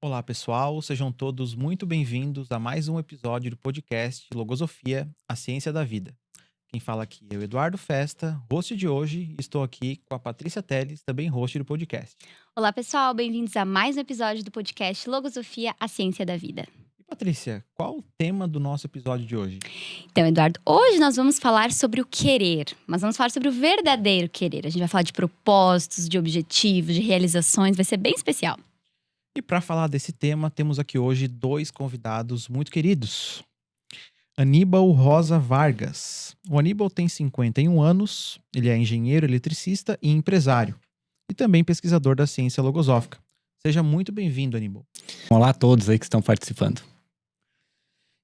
Olá, pessoal, sejam todos muito bem-vindos a mais um episódio do podcast Logosofia, a Ciência da Vida. Quem fala aqui é o Eduardo Festa, host de hoje, e estou aqui com a Patrícia Teles, também host do podcast. Olá, pessoal, bem-vindos a mais um episódio do podcast Logosofia, a Ciência da Vida. E Patrícia, qual o tema do nosso episódio de hoje? Então, Eduardo, hoje nós vamos falar sobre o querer, mas vamos falar sobre o verdadeiro querer. A gente vai falar de propósitos, de objetivos, de realizações, vai ser bem especial. E para falar desse tema, temos aqui hoje dois convidados muito queridos. Aníbal Rosa Vargas. O Aníbal tem 51 anos, ele é engenheiro eletricista e empresário, e também pesquisador da ciência logosófica. Seja muito bem-vindo, Aníbal. Olá a todos aí que estão participando.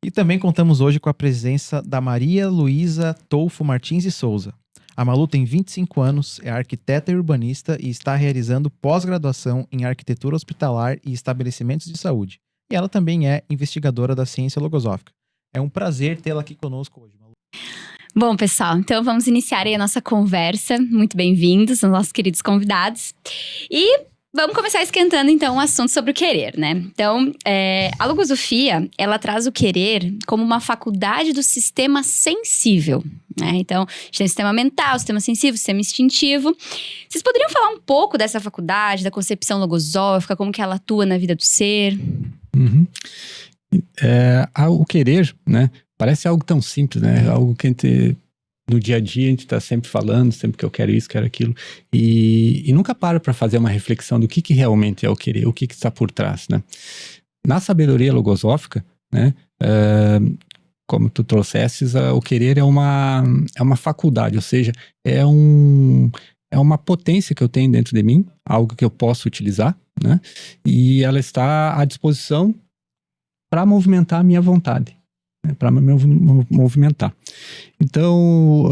E também contamos hoje com a presença da Maria Luísa Tolfo Martins de Souza. A Malu tem 25 anos, é arquiteta e urbanista e está realizando pós-graduação em arquitetura hospitalar e estabelecimentos de saúde. E ela também é investigadora da ciência logosófica. É um prazer tê-la aqui conosco hoje, Malu. Bom, pessoal, então vamos iniciar aí a nossa conversa. Muito bem-vindos, os nossos queridos convidados. E vamos começar esquentando, então, um assunto sobre o querer, né? Então, a logosofia, ela traz o querer como uma faculdade do sistema sensível, né? Então, a gente tem o sistema mental, o sistema sensível, o sistema instintivo. Vocês poderiam falar um pouco dessa faculdade, da concepção logosófica, como que ela atua na vida do ser? Uhum. O querer, né? Parece algo tão simples, né? Algo que a gente, no dia a dia, a gente está sempre falando, sempre que eu quero isso, quero aquilo. E nunca para fazer uma reflexão do que realmente é o querer, o que está por trás, né? Na sabedoria logosófica, né? Como tu trouxesses, o querer é uma faculdade, ou seja, é uma potência que eu tenho dentro de mim, algo que eu posso utilizar, né? E ela está à disposição para movimentar a minha vontade, né? Para me movimentar. Então,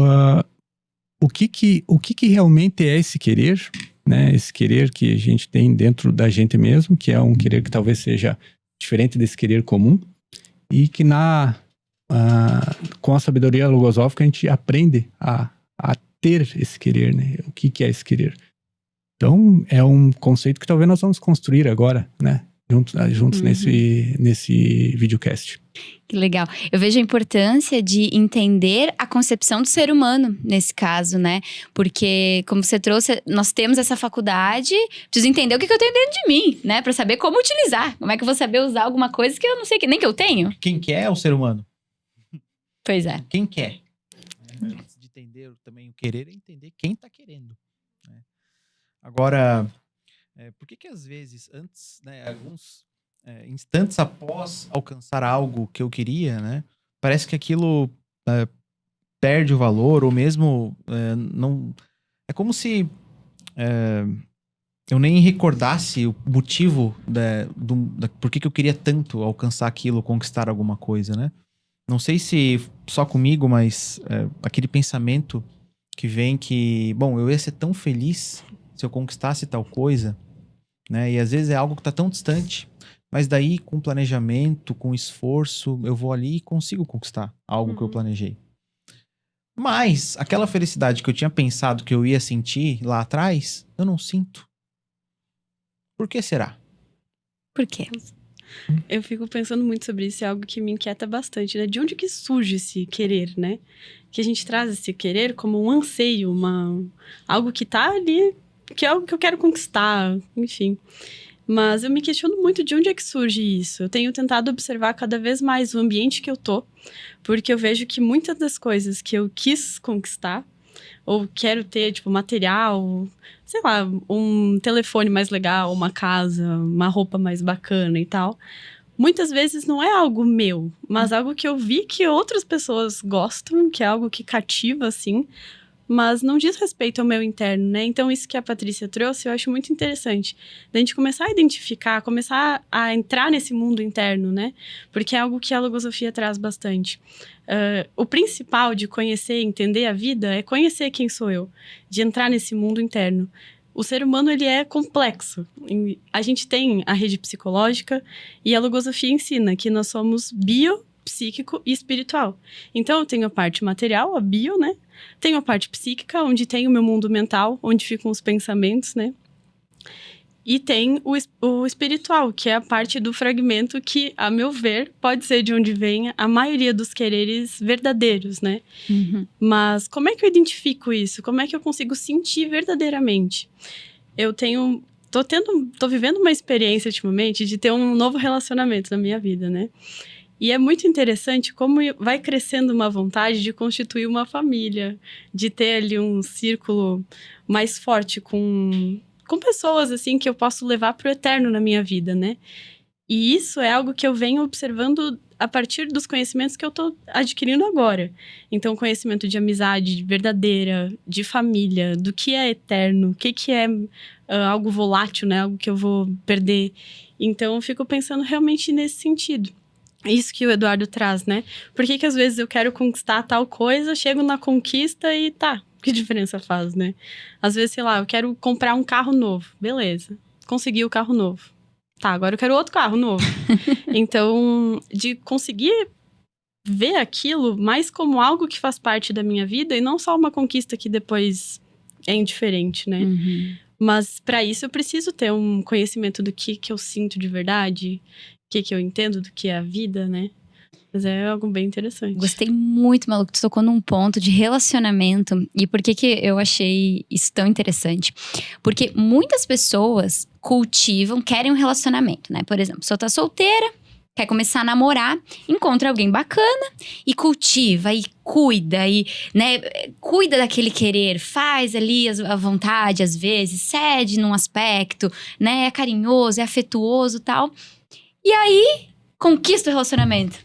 o que realmente é esse querer, né? Esse querer que a gente tem dentro da gente mesmo, que é um querer que talvez seja diferente desse querer comum, e que com a sabedoria logosófica a gente aprende a ter esse querer, né? O que é esse querer? Então, é um conceito que talvez nós vamos construir agora, né? Juntos nesse videocast. Que legal. Eu vejo a importância de entender a concepção do ser humano nesse caso, né? Porque, como você trouxe, nós temos essa faculdade, preciso entender o que eu tenho dentro de mim, né? Pra saber como utilizar. Como é que eu vou saber usar alguma coisa que eu não sei, nem que eu tenho? Quem quer é o ser humano? Pois é. Quem quer? Antes de entender também o querer, é entender quem está querendo, né? Agora, por que às vezes, antes, né, alguns instantes após alcançar algo que eu queria, né, parece que aquilo perde o valor, ou mesmo não. É como se eu nem recordasse o motivo por que eu queria tanto alcançar aquilo, conquistar alguma coisa, né? Não sei se só comigo, mas aquele pensamento que vem que, bom, eu ia ser tão feliz se eu conquistasse tal coisa, né? E às vezes é algo que está tão distante, mas daí com planejamento, com esforço, eu vou ali e consigo conquistar algo que eu planejei. Mas aquela felicidade que eu tinha pensado que eu ia sentir lá atrás, eu não sinto. Por que será? Por quê? Eu fico pensando muito sobre isso, é algo que me inquieta bastante, né? De onde que surge esse querer, né? Que a gente traz esse querer como um anseio, algo que tá ali, que é algo que eu quero conquistar, enfim. Mas eu me questiono muito de onde é que surge isso. Eu tenho tentado observar cada vez mais o ambiente que eu tô, porque eu vejo que muitas das coisas que eu quis conquistar, ou quero ter, tipo, material, sei lá, um telefone mais legal, uma casa, uma roupa mais bacana e tal. Muitas vezes não é algo meu, mas algo que eu vi que outras pessoas gostam, que é algo que cativa, assim, mas não diz respeito ao meu interno, né? Então, isso que a Patrícia trouxe, eu acho muito interessante. Da gente começar a identificar, começar a entrar nesse mundo interno, né? Porque é algo que a logosofia traz bastante. O principal de conhecer e entender a vida é conhecer quem sou eu, de entrar nesse mundo interno. O ser humano, ele é complexo. A gente tem a rede psicológica e a logosofia ensina que nós somos psíquico e espiritual. Então, eu tenho a parte material, a bio, né? Tenho a parte psíquica, onde tem o meu mundo mental, onde ficam os pensamentos, né? E tem o espiritual, que é a parte do fragmento que, a meu ver, pode ser de onde vem a maioria dos quereres verdadeiros, né? Uhum. Mas como é que eu identifico isso? Como é que eu consigo sentir verdadeiramente? Tô vivendo uma experiência ultimamente de ter um novo relacionamento na minha vida, né? E é muito interessante como vai crescendo uma vontade de constituir uma família, de ter ali um círculo mais forte com pessoas, assim, que eu posso levar pro eterno na minha vida, né? E isso é algo que eu venho observando a partir dos conhecimentos que eu tô adquirindo agora. Então, conhecimento de amizade verdadeira, de família, do que é eterno, o que é algo volátil, né? Algo que eu vou perder. Então, eu fico pensando realmente nesse sentido. Isso que o Eduardo traz, né? Por que às vezes eu quero conquistar tal coisa, chego na conquista e tá, que diferença faz, né? Às vezes, sei lá, eu quero comprar um carro novo. Beleza, consegui o carro novo. Tá, agora eu quero outro carro novo. Então, de conseguir ver aquilo mais como algo que faz parte da minha vida e não só uma conquista que depois é indiferente, né? Uhum. Mas para isso eu preciso ter um conhecimento do que eu sinto de verdade, o que eu entendo do que é a vida, né? Mas é algo bem interessante. Gostei muito, Malu, que tu tocou num ponto de relacionamento. E por que eu achei isso tão interessante? Porque muitas pessoas querem um relacionamento, né? Por exemplo, se eu tá solteira, quer começar a namorar, encontra alguém bacana e cultiva, e cuida, e, né, cuida daquele querer, faz ali a vontade, às vezes, cede num aspecto, né? É carinhoso, é afetuoso e tal. E aí, conquista o relacionamento.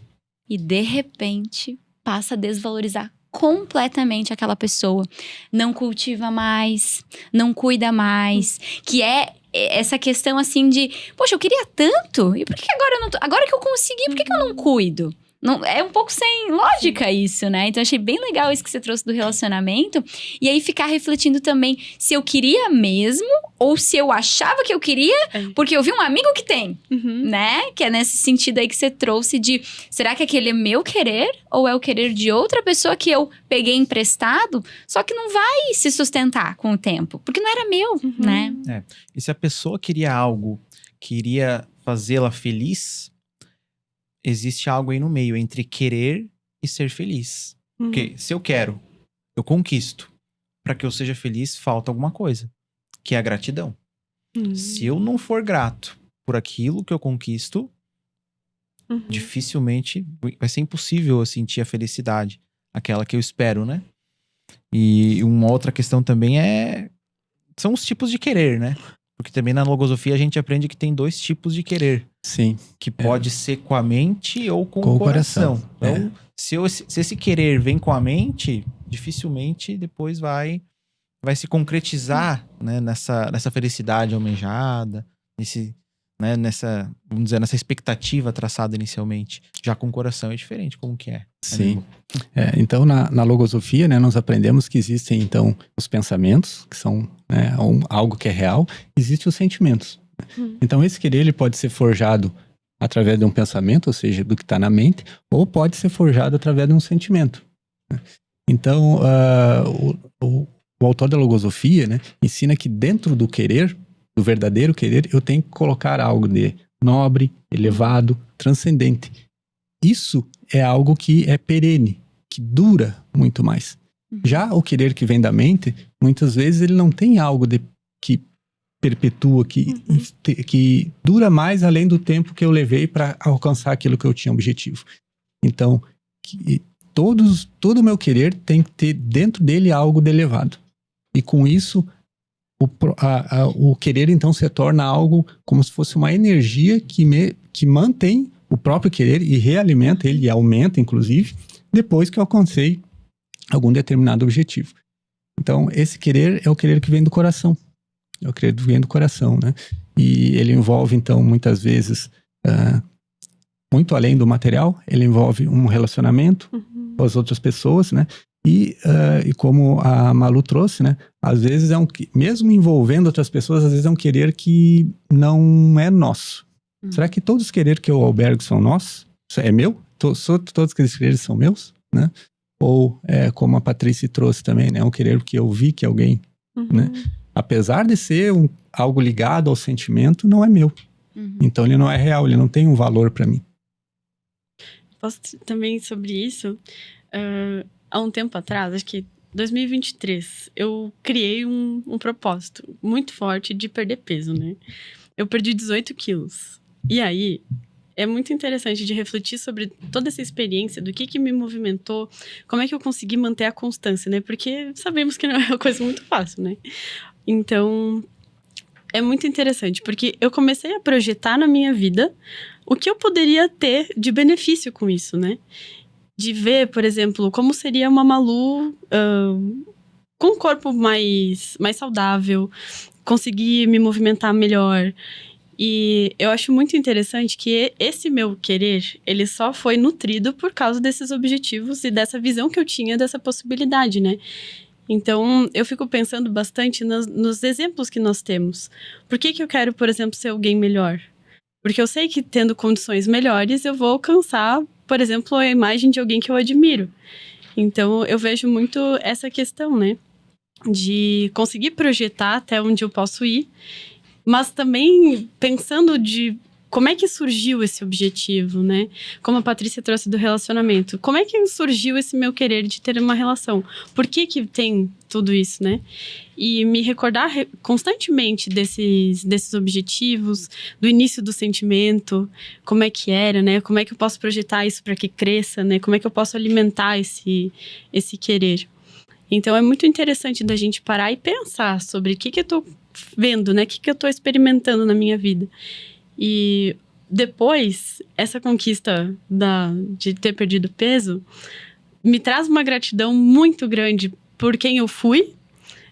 E, de repente, passa a desvalorizar completamente aquela pessoa. Não cultiva mais, não cuida mais. Que é essa questão, assim, de... Poxa, eu queria tanto. E por que agora eu não tô... Agora que eu consegui, por que eu não cuido? Não, é um pouco sem lógica isso, né? Então, achei bem legal isso que você trouxe do relacionamento. E aí, ficar refletindo também se eu queria mesmo ou se eu achava que eu queria porque eu vi um amigo que tem, né? Que é nesse sentido aí que você trouxe de... Será que aquele é meu querer ou é o querer de outra pessoa que eu peguei emprestado? Só que não vai se sustentar com o tempo, porque não era meu, né? E se a pessoa queria algo, queria fazê-la feliz... Existe algo aí no meio, entre querer e ser feliz. Porque se eu quero, eu conquisto. Para que eu seja feliz, falta alguma coisa. Que é a gratidão. Se eu não for grato por aquilo que eu conquisto, dificilmente vai ser impossível eu sentir a felicidade. Aquela que eu espero, né? E uma outra questão também são os tipos de querer, né? Porque também na logosofia a gente aprende que tem 2 tipos de querer. Sim. Que pode ser com a mente ou com o coração. Então, se esse querer vem com a mente, dificilmente depois vai se concretizar, né, nessa felicidade almejada, nessa, vamos dizer, nessa expectativa traçada inicialmente. Já com o coração é diferente, como que é? Sim. Então, na logosofia, né, nós aprendemos que existem, então, os pensamentos, que são, né, algo que é real, existem os sentimentos. Então, esse querer ele pode ser forjado através de um pensamento, ou seja, do que está na mente, ou pode ser forjado através de um sentimento. Então, o autor da logosofia, né, ensina que dentro do querer, do verdadeiro querer, eu tenho que colocar algo de nobre, elevado, transcendente. Isso é algo que é perene, que dura muito mais. Já o querer que vem da mente, muitas vezes ele não tem algo que perpetua, que dura mais além do tempo que eu levei para alcançar aquilo que eu tinha objetivo. Então, todo o meu querer tem que ter dentro dele algo de elevado. E com isso, o querer então se torna algo como se fosse uma energia que mantém o próprio querer e realimenta ele, e aumenta inclusive, depois que eu alcancei algum determinado objetivo. Então, esse querer é o querer que vem do coração. É o querer que vem do coração, né? E ele envolve, então, muitas vezes, muito além do material, ele envolve um relacionamento com as outras pessoas, né? E como a Malu trouxe, né? Às vezes mesmo envolvendo outras pessoas, às vezes é um querer que não é nosso. Será que todos os quereres que eu albergo são nossos? É meu? Todos aqueles quereres são meus, né? Ou, como a Patrícia trouxe também, né? Um querer que eu vi que alguém, né? apesar de ser algo ligado ao sentimento, não é meu. Então ele não é real, ele não tem um valor para mim. Posso também sobre isso? Há um tempo atrás, acho que 2023, eu criei um propósito muito forte de perder peso, né? Eu perdi 18 quilos. E aí, é muito interessante de refletir sobre toda essa experiência, do que me movimentou, como é que eu consegui manter a constância, né? Porque sabemos que não é uma coisa muito fácil, né? Então, é muito interessante, porque eu comecei a projetar na minha vida o que eu poderia ter de benefício com isso, né? De ver, por exemplo, como seria uma Malu com um corpo mais saudável, conseguir me movimentar melhor. E eu acho muito interessante que esse meu querer, ele só foi nutrido por causa desses objetivos e dessa visão que eu tinha dessa possibilidade, né? Então, eu fico pensando bastante nos exemplos que nós temos. Por que eu quero, por exemplo, ser alguém melhor? Porque eu sei que tendo condições melhores, eu vou alcançar, por exemplo, a imagem de alguém que eu admiro. Então, eu vejo muito essa questão, né? De conseguir projetar até onde eu posso ir, mas também pensando de como é que surgiu esse objetivo, né? Como a Patrícia trouxe do relacionamento. Como é que surgiu esse meu querer de ter uma relação? Por que tem tudo isso, né? E me recordar constantemente desses objetivos, do início do sentimento, como é que era, né? Como é que eu posso projetar isso para que cresça, né? Como é que eu posso alimentar esse querer? Então, é muito interessante da gente parar e pensar sobre o que eu tô vendo, né? O que eu tô experimentando na minha vida. E depois, essa conquista de ter perdido peso me traz uma gratidão muito grande por quem eu fui.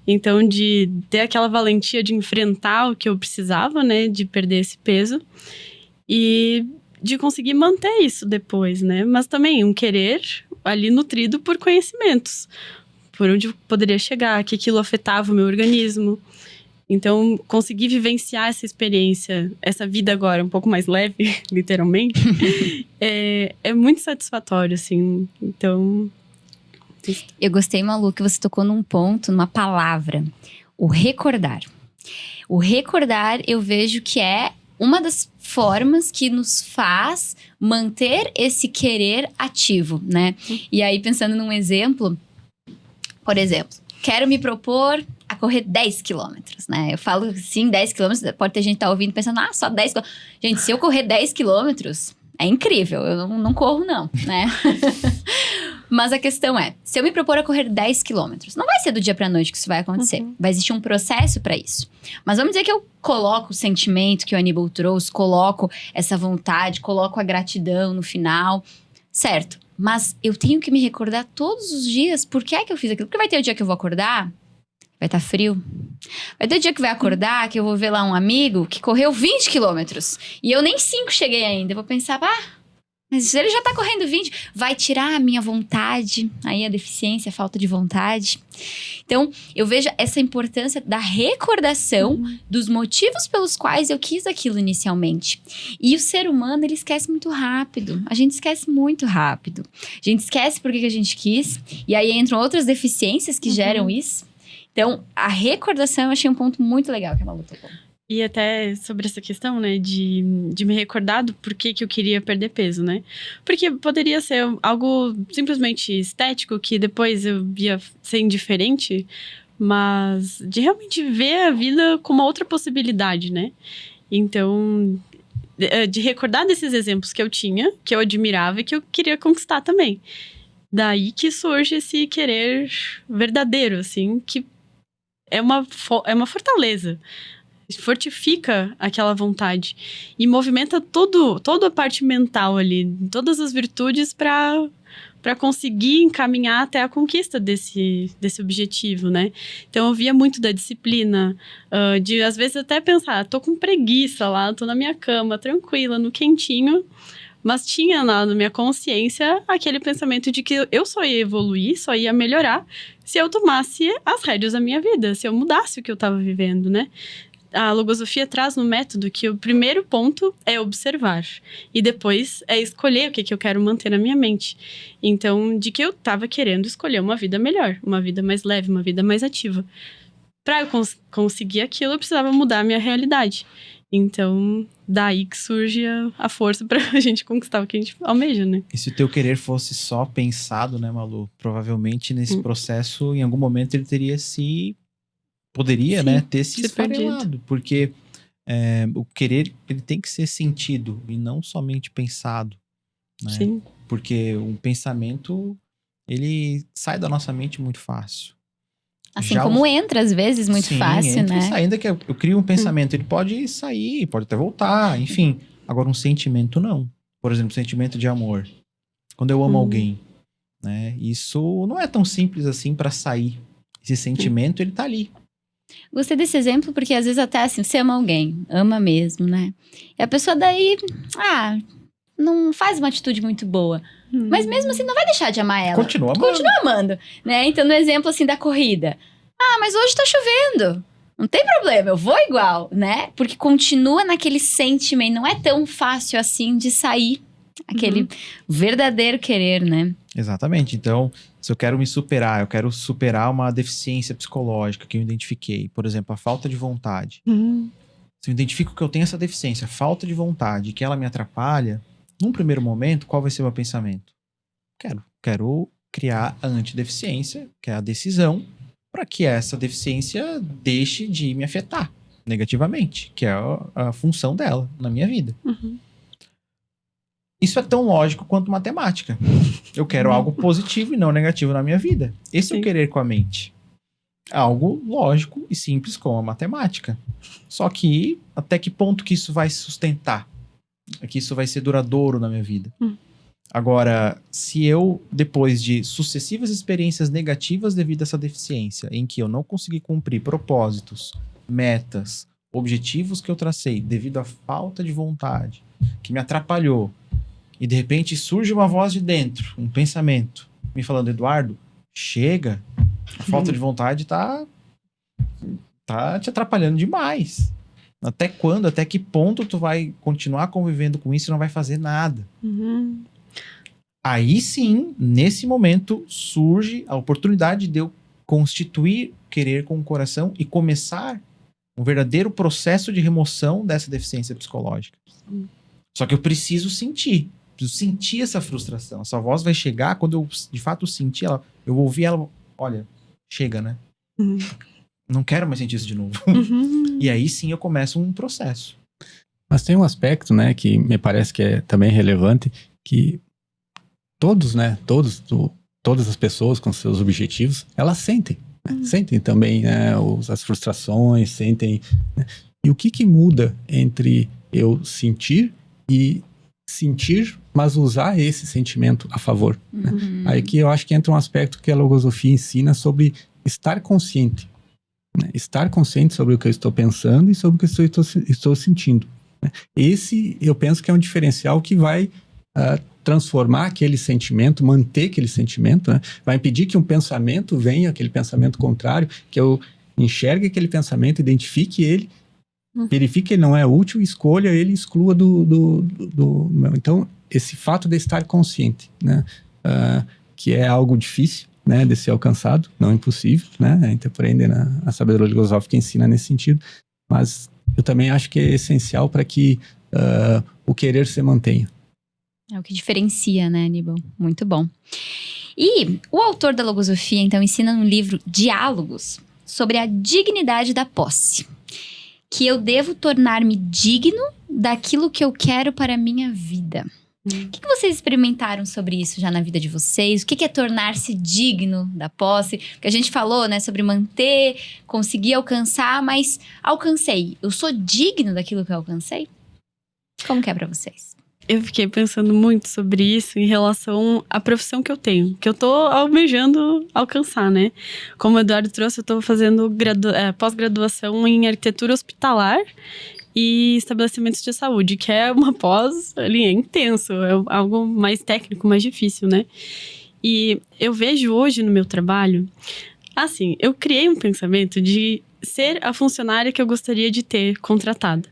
Então, de ter aquela valentia de enfrentar o que eu precisava, né? De perder esse peso. E de conseguir manter isso depois, né? Mas também um querer ali nutrido por conhecimentos. Por onde eu poderia chegar, que aquilo afetava o meu organismo. Então, conseguir vivenciar essa experiência, essa vida agora um pouco mais leve, literalmente, é muito satisfatório, assim. Então... Eu gostei, Malu, que você tocou num ponto, numa palavra. O recordar. O recordar, eu vejo que é uma das formas que nos faz manter esse querer ativo, né? E aí, pensando num exemplo... Por exemplo, quero me propor a correr 10 quilômetros, né? Eu falo, sim, 10 quilômetros, pode ter gente que tá ouvindo pensando, só 10 quilômetros. Gente, se eu correr 10 quilômetros, é incrível, eu não corro não, né? Mas a questão é, se eu me propor a correr 10 quilômetros, não vai ser do dia pra noite que isso vai acontecer. Vai existir um processo pra isso. Mas vamos dizer que eu coloco o sentimento que o Aníbal trouxe, coloco essa vontade, coloco a gratidão no final, certo? Mas eu tenho que me recordar todos os dias por que é que eu fiz aquilo. Porque vai ter o dia que eu vou acordar, vai estar frio. Vai ter o dia que vai acordar, que eu vou ver lá um amigo que correu 20 quilômetros. E eu nem 5 cheguei ainda. Eu vou pensar, mas ele já tá correndo 20. Vai tirar a minha vontade. Aí a deficiência, a falta de vontade. Então, eu vejo essa importância da recordação dos motivos pelos quais eu quis aquilo inicialmente. E o ser humano, ele esquece muito rápido. A gente esquece muito rápido. A gente esquece por que a gente quis. E aí entram outras deficiências que geram isso. Então, a recordação eu achei um ponto muito legal que a Malu tocou. E até sobre essa questão, né, de me recordar do porquê que eu queria perder peso, né? Porque poderia ser algo simplesmente estético, que depois eu ia ser indiferente, mas de realmente ver a vida como uma outra possibilidade, né? Então, de recordar desses exemplos que eu tinha, que eu admirava e que eu queria conquistar também. Daí que surge esse querer verdadeiro, assim, que é uma fortaleza. Fortifica aquela vontade e movimenta toda a parte mental ali, todas as virtudes para conseguir encaminhar até a conquista desse objetivo, né? Então eu via muito da disciplina, de às vezes até pensar, tô com preguiça lá, tô na minha cama, tranquila, no quentinho, mas tinha lá na minha consciência aquele pensamento de que eu só ia evoluir, só ia melhorar se eu tomasse as rédeas da minha vida, se eu mudasse o que eu tava vivendo, né? A logosofia traz no método que o primeiro ponto é observar. E depois é escolher o que eu quero manter na minha mente. Então, de que eu estava querendo escolher uma vida melhor, uma vida mais leve, uma vida mais ativa. Para eu conseguir aquilo, eu precisava mudar a minha realidade. Então, daí que surge a força pra gente conquistar o que a gente almeja, né? E se o teu querer fosse só pensado, né, Malu? Provavelmente nesse processo, em algum momento, ele teria poderia, Sim, né, ter se se esfarelado. Porque o querer, ele tem que ser sentido e não somente pensado, né? Sim. Porque um pensamento, ele sai da nossa mente muito fácil. Assim Já como entra, às vezes, muito Sim, fácil, entra né? e sai. Ainda que eu crio um pensamento, ele pode sair, pode até voltar, enfim. Agora, um sentimento, não. Por exemplo, sentimento de amor. Quando eu amo alguém, né? Isso não é tão simples assim pra sair. Esse sentimento, ele tá ali. Gostei desse exemplo porque às vezes até assim, você ama alguém, ama mesmo, né? E a pessoa daí, não faz uma atitude muito boa. Mas mesmo assim, não vai deixar de amar ela. Continua amando. Amando, né? Então, no exemplo assim da corrida. Mas hoje tá chovendo. Não tem problema, eu vou igual, né? Porque continua naquele sentimento. Não é tão fácil assim de sair aquele verdadeiro querer, né? Exatamente. Então, se eu quero me superar, eu quero superar uma deficiência psicológica que eu identifiquei. Por exemplo, a falta de vontade. Se eu identifico que eu tenho essa deficiência, falta de vontade, que ela me atrapalha, num primeiro momento, qual vai ser o meu pensamento? Quero criar a antideficiência, que é a decisão, para que essa deficiência deixe de me afetar negativamente, que é a função dela na minha vida. Isso é tão lógico quanto matemática. Eu quero algo positivo e não negativo na minha vida. Esse é o querer com a mente. Algo lógico e simples como a matemática. Só que até que ponto que isso vai sustentar? Que isso vai ser duradouro na minha vida? Agora, se eu, depois de sucessivas experiências negativas devido a essa deficiência, em que eu não consegui cumprir propósitos, metas, objetivos que eu tracei devido à falta de vontade, que me atrapalhou, e de repente surge uma voz de dentro, um pensamento, me falando, Eduardo, chega, a falta de vontade tá te atrapalhando demais. Até quando, até que ponto tu vai continuar convivendo com isso e não vai fazer nada? Aí sim, nesse momento, surge a oportunidade de eu constituir querer com o coração e começar um verdadeiro processo de remoção dessa deficiência psicológica. Só que eu preciso sentir essa frustração. Essa voz vai chegar quando eu, de fato, sentir ela. Eu vou ouvir ela, olha, chega, né? Não quero mais sentir isso de novo. E aí sim eu começo um processo. Mas tem um aspecto, né, que me parece que é também relevante, que todas as pessoas com seus objetivos, elas sentem. Né? Sentem também, né, as frustrações, sentem... Né? E o que muda entre eu sentir e sentir, mas usar esse sentimento a favor? Né? Aí que eu acho que entra um aspecto que a logosofia ensina sobre estar consciente. Né? Estar consciente sobre o que eu estou pensando e sobre o que eu estou sentindo. Né? Esse, eu penso que é um diferencial que vai transformar aquele sentimento, manter aquele sentimento, né? Vai impedir que um pensamento venha, aquele pensamento contrário, que eu enxergue aquele pensamento, identifique ele, verifique que ele não é útil, escolha ele, exclua do meu. Então, esse fato de estar consciente, né? Que é algo difícil, né, de ser alcançado, não impossível, né? A gente aprende a sabedoria filosófica ensina nesse sentido, mas eu também acho que é essencial para que o querer se mantenha. É o que diferencia, né, Aníbal? Muito bom. E o autor da logosofia, então, ensina no livro Diálogos sobre a dignidade da posse. Que eu devo tornar-me digno daquilo que eu quero para a minha vida. O que vocês experimentaram sobre isso já na vida de vocês? O que é tornar-se digno da posse? Porque a gente falou, né, sobre manter, conseguir alcançar, mas alcancei. Eu sou digno daquilo que eu alcancei? Como que é para vocês? Eu fiquei pensando muito sobre isso em relação à profissão que eu tenho, que eu tô almejando alcançar, né? Como o Eduardo trouxe, eu tô fazendo pós-graduação em arquitetura hospitalar e estabelecimentos de saúde, que é uma pós, ali, é intenso, é algo mais técnico, mais difícil, né? E eu vejo hoje no meu trabalho, assim, eu criei um pensamento de ser a funcionária que eu gostaria de ter contratada.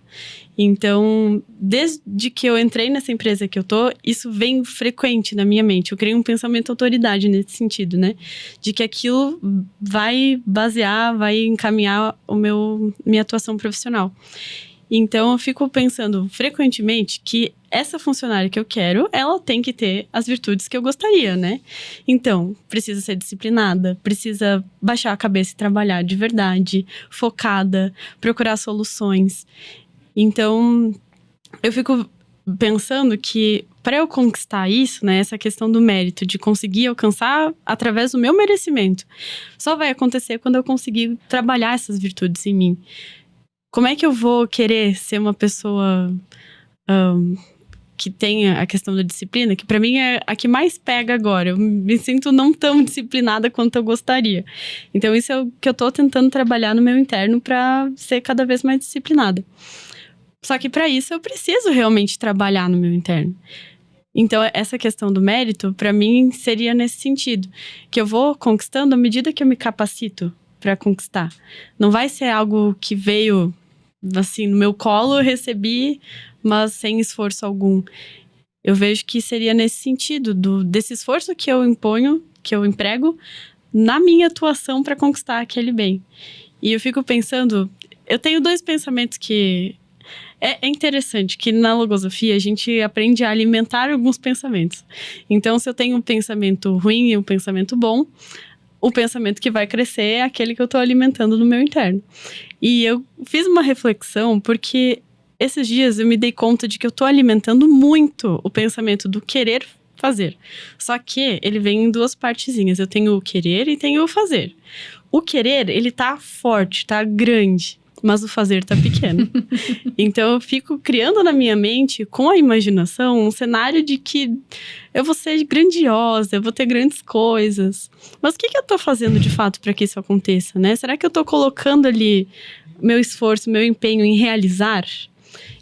Então, desde que eu entrei nessa empresa que eu tô, isso vem frequente na minha mente. Eu criei um pensamento autoridade nesse sentido, né? De que aquilo vai basear, vai encaminhar minha atuação profissional. Então, eu fico pensando frequentemente que essa funcionária que eu quero, ela tem que ter as virtudes que eu gostaria, né? Então, precisa ser disciplinada, precisa baixar a cabeça e trabalhar de verdade, focada, procurar soluções. Então, eu fico pensando que para eu conquistar isso, né, essa questão do mérito, de conseguir alcançar através do meu merecimento, só vai acontecer quando eu conseguir trabalhar essas virtudes em mim. Como é que eu vou querer ser uma pessoa que tenha a questão da disciplina, que para mim é a que mais pega agora? Eu me sinto não tão disciplinada quanto eu gostaria. Então, isso é o que eu tô tentando trabalhar no meu interno para ser cada vez mais disciplinada. Só que para isso eu preciso realmente trabalhar no meu interno. Então, essa questão do mérito, para mim, seria nesse sentido. Que eu vou conquistando à medida que eu me capacito para conquistar. Não vai ser algo que veio, assim, no meu colo, eu recebi, mas sem esforço algum. Eu vejo que seria nesse sentido, desse esforço que eu imponho, que eu emprego, na minha atuação para conquistar aquele bem. E eu fico pensando, eu tenho 2 pensamentos que... É interessante que na logosofia a gente aprende a alimentar alguns pensamentos. Então, se eu tenho um pensamento ruim e um pensamento bom, o pensamento que vai crescer é aquele que eu estou alimentando no meu interno. E eu fiz uma reflexão porque esses dias eu me dei conta de que eu estou alimentando muito o pensamento do querer fazer. Só que ele vem em 2 partezinhas. Eu tenho o querer e tenho o fazer. O querer, ele tá forte, tá grande, mas o fazer tá pequeno. Então eu fico criando na minha mente, com a imaginação, um cenário de que eu vou ser grandiosa, eu vou ter grandes coisas. Mas o que eu tô fazendo de fato para que isso aconteça, né? Será que eu tô colocando ali meu esforço, meu empenho em realizar?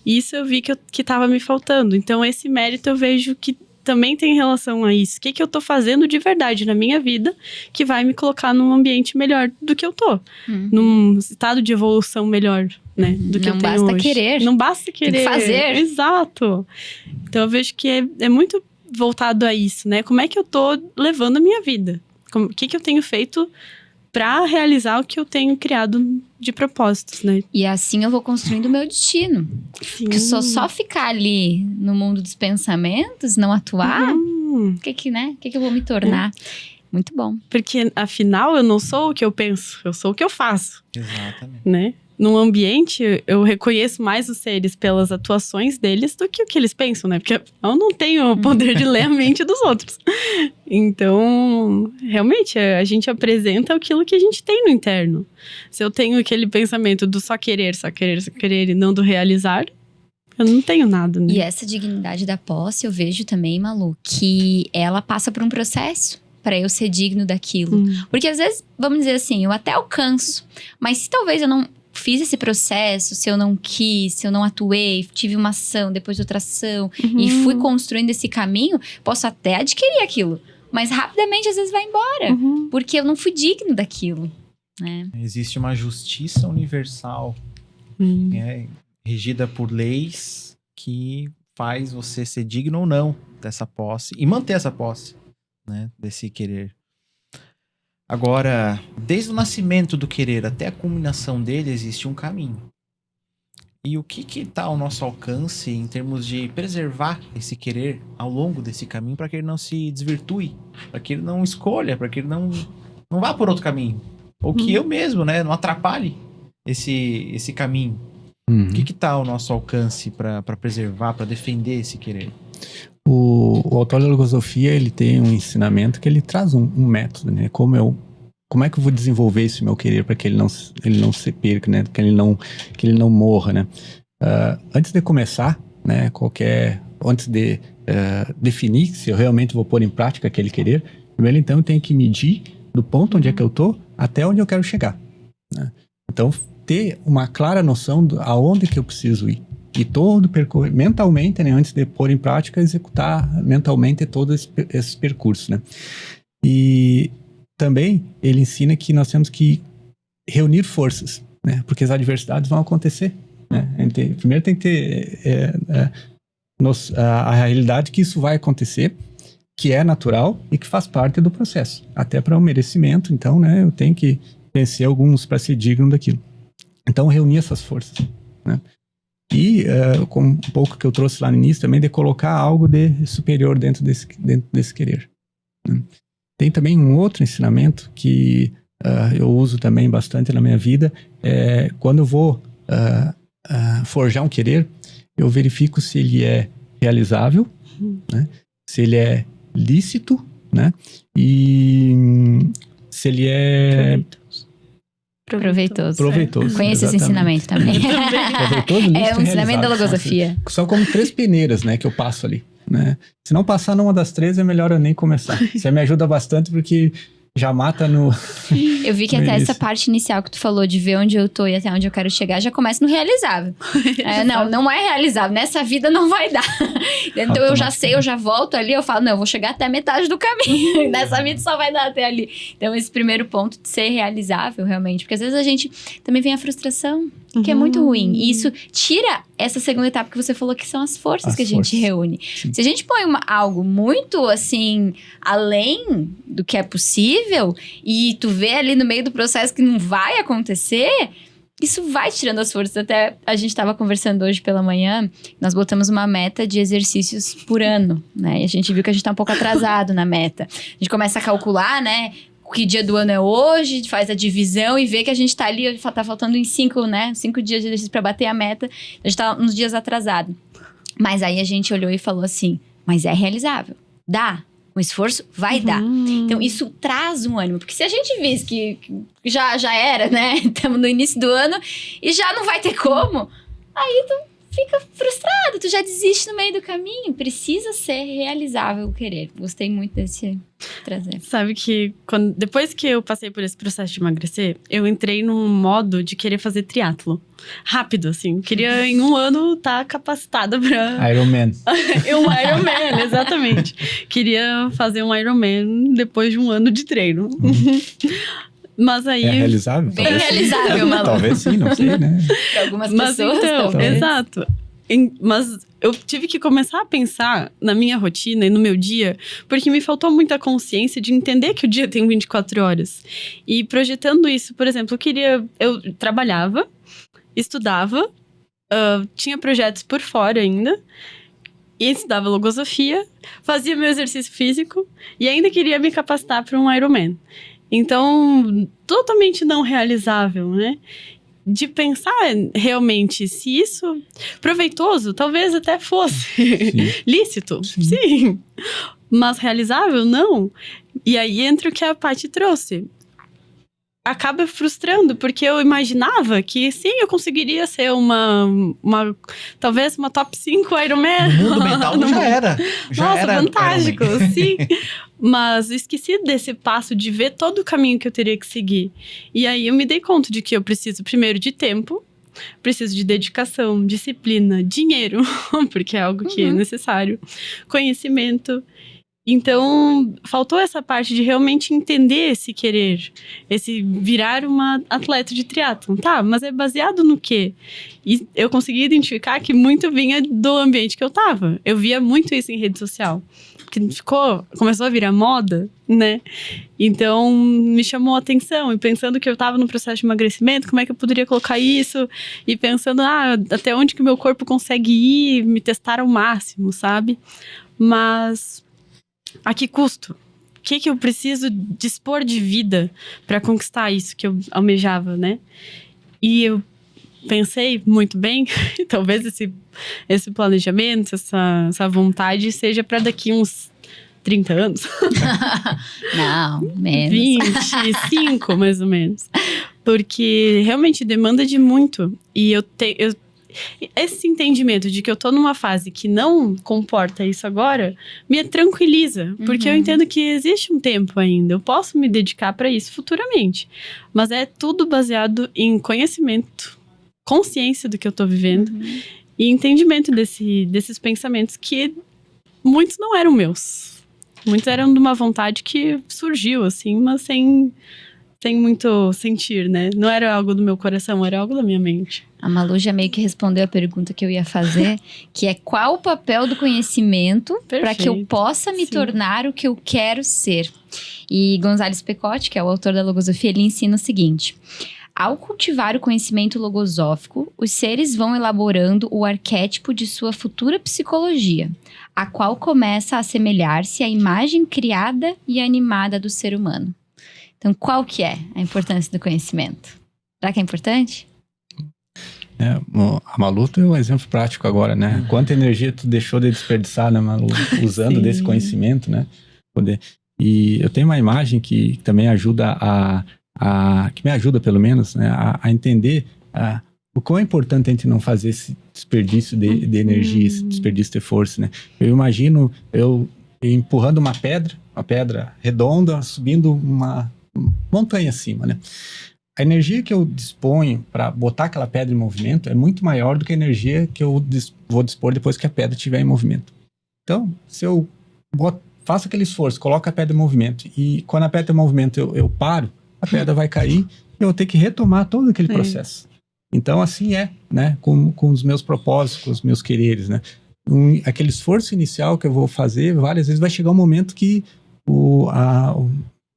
E isso eu vi que tava me faltando. Então esse mérito eu vejo que também tem relação a isso. O que eu tô fazendo de verdade na minha vida que vai me colocar num ambiente melhor do que eu tô. Num estado de evolução melhor, né? Do que eu tenho hoje. Não basta querer. Não basta querer. Tem que fazer. Exato. Então eu vejo que é muito voltado a isso, né? Como é que eu tô levando a minha vida? O que eu tenho feito para realizar o que eu tenho criado de propósitos, né? E assim eu vou construindo o meu destino. Sim. Porque se eu só ficar ali no mundo dos pensamentos, não atuar, o que eu vou me tornar? Muito bom. Porque, afinal, eu não sou o que eu penso, eu sou o que eu faço. Exatamente. Né? Num ambiente, eu reconheço mais os seres pelas atuações deles do que o que eles pensam, né? Porque eu não tenho o poder de ler a mente dos outros. Então, realmente, a gente apresenta aquilo que a gente tem no interno. Se eu tenho aquele pensamento do só querer e não do realizar, eu não tenho nada, né? E essa dignidade da posse, eu vejo também, Malu, que ela passa por um processo para eu ser digno daquilo. Porque às vezes, vamos dizer assim, eu até alcanço, mas se talvez eu não fiz esse processo, se eu não quis, se eu não atuei, tive uma ação, depois outra ação, e fui construindo esse caminho, posso até adquirir aquilo. Mas rapidamente, às vezes, vai embora. Porque eu não fui digno daquilo, né? Existe uma justiça universal, regida por leis, que faz você ser digno ou não dessa posse. E manter essa posse, né? Desse querer. Agora, desde o nascimento do querer até a culminação dele, existe um caminho. E o que está ao nosso alcance em termos de preservar esse querer ao longo desse caminho para que ele não se desvirtue, para que ele não escolha, para que ele não vá por outro caminho. Ou que eu mesmo, né, não atrapalhe esse caminho. O que está ao nosso alcance para preservar, para defender esse querer? O autor da logosofia, ele tem um ensinamento que ele traz um método, né? Como é que eu vou desenvolver esse meu querer para que ele não se perca, né? Que ele não morra, né? Antes de começar, né? Antes de definir se eu realmente vou pôr em prática aquele querer, primeiro então eu tenho que medir do ponto onde é que eu tô até onde eu quero chegar, né? Então ter uma clara noção aonde que eu preciso ir. E todo percurso, mentalmente, né, antes de pôr em prática, executar mentalmente todo esse percurso, né? E também ele ensina que nós temos que reunir forças, né? Porque as adversidades vão acontecer, né? Primeiro tem que ter a realidade que isso vai acontecer, que é natural e que faz parte do processo. Até para o merecimento, então, né? Eu tenho que vencer alguns para ser digno daquilo. Então, reunir essas forças, né? E, com um pouco que eu trouxe lá no início também, de colocar algo de superior dentro desse querer, né? Tem também um outro ensinamento que eu uso também bastante na minha vida. Quando eu vou forjar um querer, eu verifico se ele é realizável, né? Se ele é lícito, né? E se ele é Proveitoso. proveitoso. Conheço esse ensinamento também. Proveitoso, lícito É um e ensinamento da realizável. logosofia. São como 3 peneiras, né, que eu passo ali, né? Se não passar numa das 3, é melhor eu nem começar. Isso aí me ajuda bastante, porque já mata no... Eu vi que até essa parte inicial que tu falou de ver onde eu tô e até onde eu quero chegar já começa no realizável. Não é realizável. Nessa vida não vai dar. Então eu já sei, eu já volto ali, eu falo, não, eu vou chegar até a metade do caminho. Nessa vida só vai dar até ali. Então esse primeiro ponto de ser realizável, realmente. Porque às vezes a gente também vem a frustração, que é muito ruim. E isso tira essa segunda etapa que você falou, que são as forças que a gente reúne. Sim. Se a gente põe algo muito, assim, além do que é possível, e tu vê ali no meio do processo que não vai acontecer, isso vai tirando as forças. Até a gente estava conversando hoje pela manhã, nós botamos uma meta de exercícios por ano, né? E a gente viu que a gente tá um pouco atrasado na meta. A gente começa a calcular, né? Que dia do ano é hoje, faz a divisão e vê que a gente tá ali, tá faltando em 5 dias de exercício pra bater a meta. A gente tá uns dias atrasado. Mas aí a gente olhou e falou assim, mas é realizável. Dá. Com esforço, vai dar. Então, isso traz um ânimo. Porque se a gente visse que já era, né? Estamos no início do ano e já não vai ter como, aí tu fica frustrado, tu já desiste no meio do caminho. Precisa ser realizável o querer. Gostei muito desse trazer. Sabe que depois que eu passei por esse processo de emagrecer, eu entrei num modo de querer fazer triatlo. Rápido, assim. Queria em um ano estar capacitada pra... Ironman. Um Ironman, exatamente. Queria fazer um Ironman depois de um ano de treino. Mas aí... É realizável? Bem Talvez realizável, sim. Malu. Talvez sim, não sei, né? Para algumas Mas pessoas, então, talvez. exato. Mas eu tive que começar a pensar na minha rotina e no meu dia, porque me faltou muita consciência de entender que o dia tem 24 horas. E projetando isso, por exemplo, eu trabalhava, estudava, tinha projetos por fora ainda, e estudava logosofia, fazia meu exercício físico e ainda queria me capacitar para um Ironman. Então, totalmente não realizável, né? De pensar realmente se isso proveitoso, talvez até fosse lícito, sim. Mas realizável, não. E aí entra o que a Paty trouxe. Acaba frustrando, porque eu imaginava que sim, eu conseguiria ser talvez uma top 5 Ironman. No mundo mental já era. Nossa, fantástico, sim. Mas esqueci desse passo de ver todo o caminho que eu teria que seguir. E aí eu me dei conta de que eu preciso primeiro de tempo, preciso de dedicação, disciplina, dinheiro, porque é algo que é necessário, conhecimento. Então, faltou essa parte de realmente entender esse querer, esse virar uma atleta de triatlon. Tá, mas é baseado no quê? E eu consegui identificar que muito vinha do ambiente que eu tava. Eu via muito isso em rede social. Porque começou a virar moda, né? Então, me chamou a atenção. E pensando que eu tava no processo de emagrecimento, como é que eu poderia colocar isso? E pensando, até onde que o meu corpo consegue ir, me testar ao máximo, sabe? Mas... a que custo? O que eu preciso dispor de vida para conquistar isso que eu almejava, né? E eu pensei muito bem, talvez esse planejamento, essa vontade seja para daqui uns 30 anos. Não, menos. 25, mais ou menos. Porque realmente demanda de muito. E esse entendimento de que eu tô numa fase que não comporta isso agora, me tranquiliza. Porque eu entendo que existe um tempo ainda. Eu posso me dedicar para isso futuramente. Mas é tudo baseado em conhecimento, consciência do que eu tô vivendo. E entendimento desses pensamentos que muitos não eram meus. Muitos eram de uma vontade que surgiu, assim, mas sem sem muito sentir, né? Não era algo do meu coração, era algo da minha mente. A Malu já meio que respondeu a pergunta que eu ia fazer, que é qual o papel do conhecimento para que eu possa me tornar o que eu quero ser. E Gonzales Pecotti, que é o autor da logosofia, ele ensina o seguinte: ao cultivar o conhecimento logosófico, os seres vão elaborando o arquétipo de sua futura psicologia, a qual começa a assemelhar-se à imagem criada e animada do ser humano. Então, qual que é a importância do conhecimento? Será que é importante? A Malu tem um exemplo prático agora, né? Quanta energia tu deixou de desperdiçar, né, Malu? Usando desse conhecimento, né? E eu tenho uma imagem que também ajuda que me ajuda pelo menos, né, a entender o quão é importante a gente não fazer esse desperdício de energia, esse desperdício de força, né? Eu imagino eu empurrando uma pedra redonda, subindo uma montanha acima, né? A energia que eu disponho para botar aquela pedra em movimento é muito maior do que a energia que eu vou dispor depois que a pedra estiver em movimento. Então, se eu faço aquele esforço, coloco a pedra em movimento e quando a pedra em movimento eu paro, a pedra vai cair e eu vou ter que retomar todo aquele processo. Então, assim né? Com os meus propósitos, com os meus quereres, né? Aquele esforço inicial que eu vou fazer, várias vezes vai chegar um momento que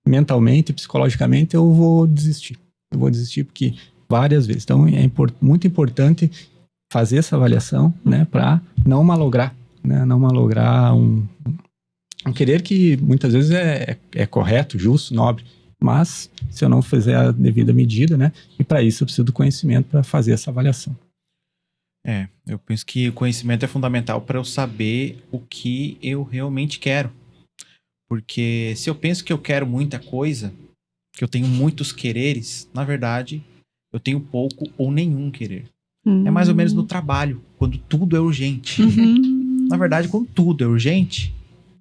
mentalmente, psicologicamente, eu vou desistir. Eu vou desistir porque várias vezes. Então, é muito importante fazer essa avaliação, né? Para não malograr, né? Não malograr um querer que muitas vezes é correto, justo, nobre. Mas, se eu não fizer a devida medida, né? E para isso eu preciso do conhecimento para fazer essa avaliação. Eu penso que o conhecimento é fundamental para eu saber o que eu realmente quero. Porque se eu penso que eu quero muita coisa, que eu tenho muitos quereres, na verdade, eu tenho pouco ou nenhum querer. É mais ou menos no trabalho, quando tudo é urgente. Na verdade, quando tudo é urgente,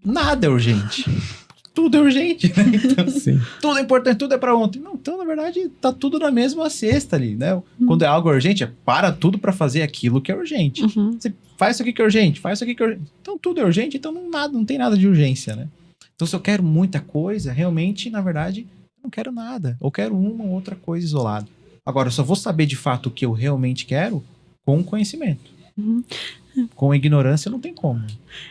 nada é urgente. Tudo é urgente, né? Então, sim. Tudo é importante, tudo é pra ontem. Não, então, na verdade, tá tudo na mesma cesta ali, né? Quando é algo urgente, para tudo pra fazer aquilo que é urgente. Você faz isso aqui que é urgente, faz isso aqui que é urgente. Então, tudo é urgente, então não tem nada de urgência, né? Então, se eu quero muita coisa, realmente, na verdade, eu não quero nada. Eu quero uma ou outra coisa isolada. Agora, eu só vou saber de fato o que eu realmente quero com conhecimento. Com ignorância não tem como.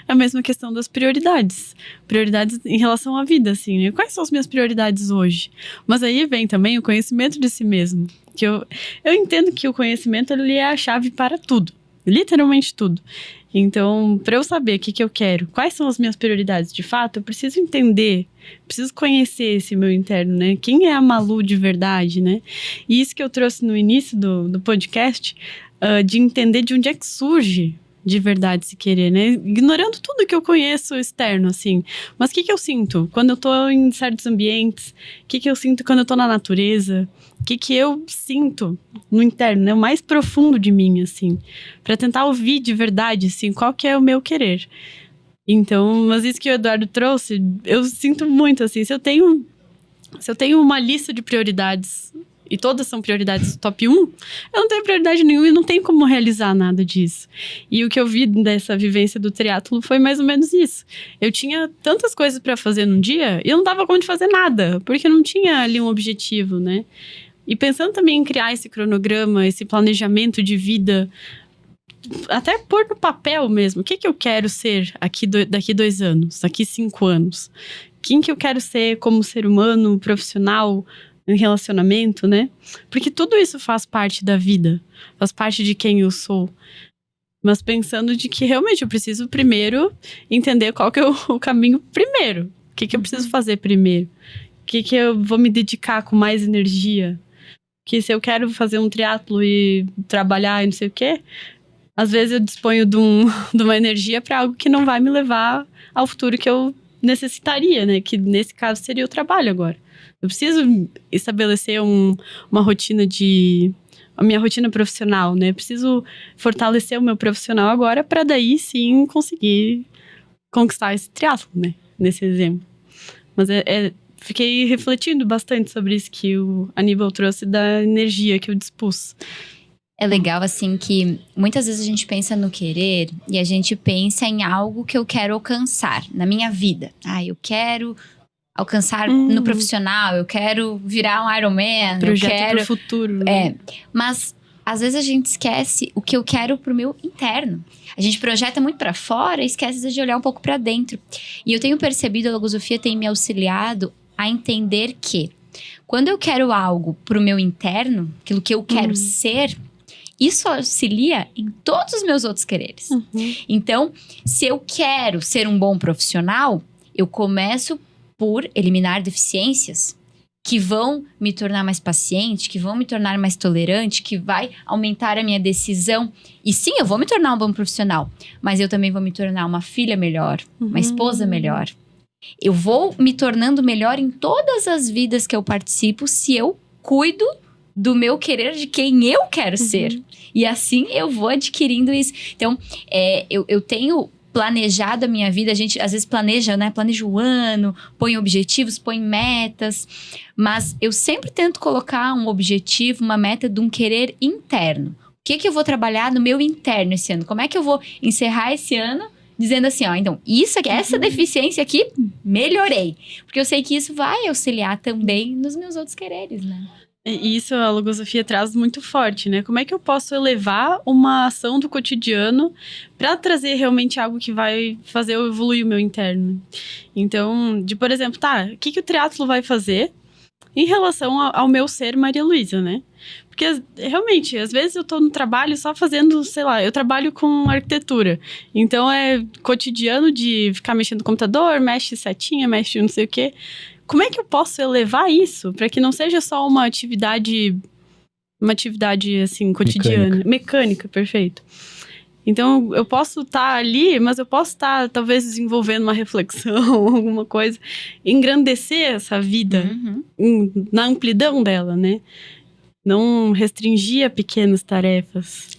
É a mesma questão das prioridades. Prioridades em relação à vida, assim, né? Quais são as minhas prioridades hoje? Mas aí vem também o conhecimento de si mesmo. Que eu entendo que o conhecimento, ele é a chave para tudo. Literalmente tudo. Então, para eu saber o que eu quero, quais são as minhas prioridades de fato, eu preciso entender, preciso conhecer esse meu interno, né? Quem é a Malu de verdade, né? E isso que eu trouxe no início do podcast, de entender de onde é que surge de verdade se querer, né? Ignorando tudo que eu conheço externo, assim. Mas o que eu sinto quando eu tô em certos ambientes? O que eu sinto quando eu tô na natureza? O que eu sinto no interno, né? O mais profundo de mim, assim. Pra tentar ouvir de verdade, assim, qual que é o meu querer. Então, mas isso que o Eduardo trouxe, eu sinto muito, assim. Se eu tenho uma lista de prioridades e todas são prioridades top 1, eu não tenho prioridade nenhuma e não tenho como realizar nada disso. E o que eu vi dessa vivência do triatlo foi mais ou menos isso. Eu tinha tantas coisas para fazer num dia e eu não dava conta de fazer nada, porque não tinha ali um objetivo, né? E pensando também em criar esse cronograma, esse planejamento de vida, até pôr no papel mesmo, o que eu quero ser daqui 2 anos, daqui 5 anos? Quem que eu quero ser como ser humano, profissional, em relacionamento, né? Porque tudo isso faz parte da vida, faz parte de quem eu sou. Mas pensando de que realmente eu preciso primeiro entender qual que é o caminho primeiro. O que eu preciso fazer primeiro? O que eu vou me dedicar com mais energia? Que se eu quero fazer um triatlo e trabalhar e não sei o quê, às vezes eu disponho de uma energia para algo que não vai me levar ao futuro que eu necessitaria, né? Que nesse caso seria o trabalho agora. Eu preciso estabelecer uma rotina a minha rotina profissional, né? Eu preciso fortalecer o meu profissional agora para daí sim conseguir conquistar esse triatlo, né? Nesse exemplo. Mas fiquei refletindo bastante sobre isso que o Aníbal trouxe da energia que eu dispus. É legal, assim, que muitas vezes a gente pensa no querer e a gente pensa em algo que eu quero alcançar na minha vida. Eu quero alcançar no profissional, eu quero virar um Ironman, Projeto eu quero... pro futuro. Né? Mas às vezes a gente esquece o que eu quero pro meu interno. A gente projeta muito pra fora e esquece de olhar um pouco pra dentro. E eu tenho percebido, a logosofia tem me auxiliado a entender que quando eu quero algo pro meu interno, aquilo que eu quero ser, isso auxilia em todos os meus outros quereres. Então, se eu quero ser um bom profissional, eu começo por eliminar deficiências que vão me tornar mais paciente, que vão me tornar mais tolerante, que vai aumentar a minha decisão. E sim, eu vou me tornar um bom profissional, mas eu também vou me tornar uma filha melhor, uma esposa melhor. Eu vou me tornando melhor em todas as vidas que eu participo se eu cuido do meu querer, de quem eu quero ser. E assim eu vou adquirindo isso. Então, eu tenho planejado a minha vida. A gente às vezes planeja, né? Planeja o ano, põe objetivos, põe metas. Mas eu sempre tento colocar um objetivo, uma meta de um querer interno. O que eu vou trabalhar no meu interno esse ano? Como é que eu vou encerrar esse ano dizendo assim, ó, então, isso aqui, essa deficiência aqui, melhorei. Porque eu sei que isso vai auxiliar também nos meus outros quereres, né? E isso a logosofia traz muito forte, né? Como é que eu posso elevar uma ação do cotidiano para trazer realmente algo que vai fazer eu evoluir o meu interno? Então, por exemplo, o que o triatlo vai fazer em relação ao meu ser Maria Luísa, né? Porque, realmente, às vezes eu tô no trabalho só fazendo, sei lá, eu trabalho com arquitetura. Então, é cotidiano de ficar mexendo no computador, mexe setinha, mexe não sei o quê. Como é que eu posso elevar isso para que não seja só uma atividade assim, cotidiana? Mecânica, perfeito. Então, eu posso estar ali, mas eu posso estar, talvez, desenvolvendo uma reflexão, alguma coisa, engrandecer essa vida na amplidão dela, né? Não restringir a pequenas tarefas.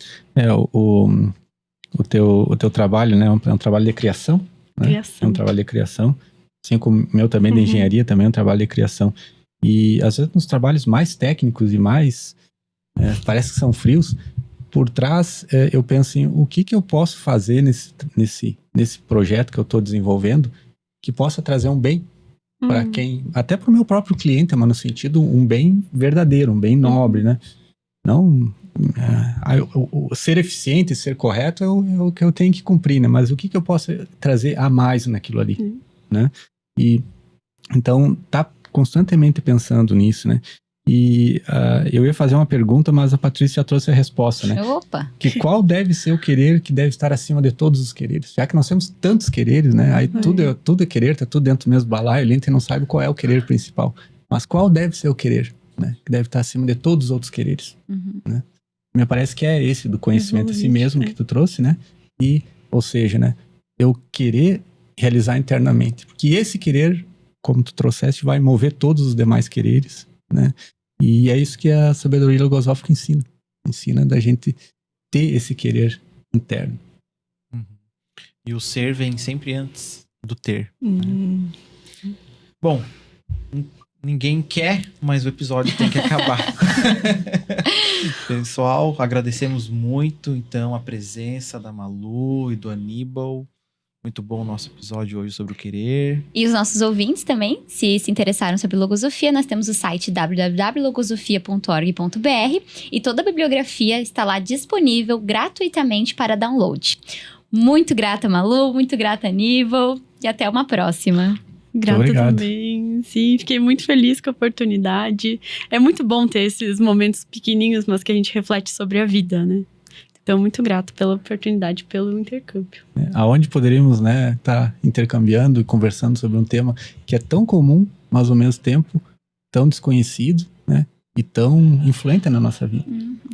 O teu trabalho, né, é um trabalho de criação, né? É um trabalho de criação. Assim como o meu também, de engenharia, também é um trabalho de criação. E, às vezes, nos trabalhos mais técnicos e mais, parece que são frios, por trás, eu penso em o que eu posso fazer nesse projeto que eu estou desenvolvendo que possa trazer um bem para quem, até para o meu próprio cliente, mas no sentido um bem verdadeiro, um bem nobre, né? Não, o ser eficiente, ser correto é o que eu tenho que cumprir, né? Mas o que eu posso trazer a mais naquilo ali, né? E então tá constantemente pensando nisso, né? E eu ia fazer uma pergunta, mas a Patrícia já trouxe a resposta, né? Opa! Que qual deve ser o querer que deve estar acima de todos os quereres? Já que nós temos tantos quereres, né? Aí tudo é querer, tá tudo dentro do mesmo balaio, ali a gente não sabe qual é o querer principal. Mas qual deve ser o querer, né? Que deve estar acima de todos os outros quereres, né? Me parece que é esse do conhecimento de si mesmo que tu trouxe, né? E, ou seja, né? Eu querer realizar internamente. Porque esse querer, como tu trouxeste, vai mover todos os demais quereres, né? E é isso que a sabedoria logosófica ensina. Ensina da gente ter esse querer interno. E o ser vem sempre antes do ter. Né? Bom, ninguém quer, mas o episódio tem que acabar. Pessoal, agradecemos muito, então, a presença da Malu e do Aníbal. Muito bom o nosso episódio hoje sobre o querer. E os nossos ouvintes também, se interessaram sobre logosofia, nós temos o site www.logosofia.org.br e toda a bibliografia está lá disponível gratuitamente para download. Muito grata, Malu, muito grata, Aníbal, e até uma próxima. Grata também, sim, fiquei muito feliz com a oportunidade. É muito bom ter esses momentos pequenininhos, mas que a gente reflete sobre a vida, né? Então, muito grato pela oportunidade, pelo intercâmbio. Aonde poderíamos, né, tá intercambiando e conversando sobre um tema que é tão comum, mas ao mesmo tempo tão desconhecido, né, e tão influente na nossa vida.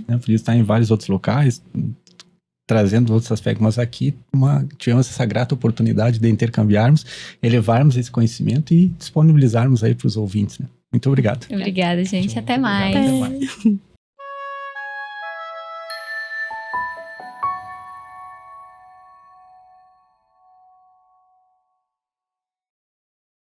Né? Podia estar em vários outros locais, trazendo outros aspectos, mas aqui tivemos essa grata oportunidade de intercambiarmos, elevarmos esse conhecimento e disponibilizarmos aí para os ouvintes. Né? Muito obrigado. Obrigada, gente. Até mais. Obrigado, até mais.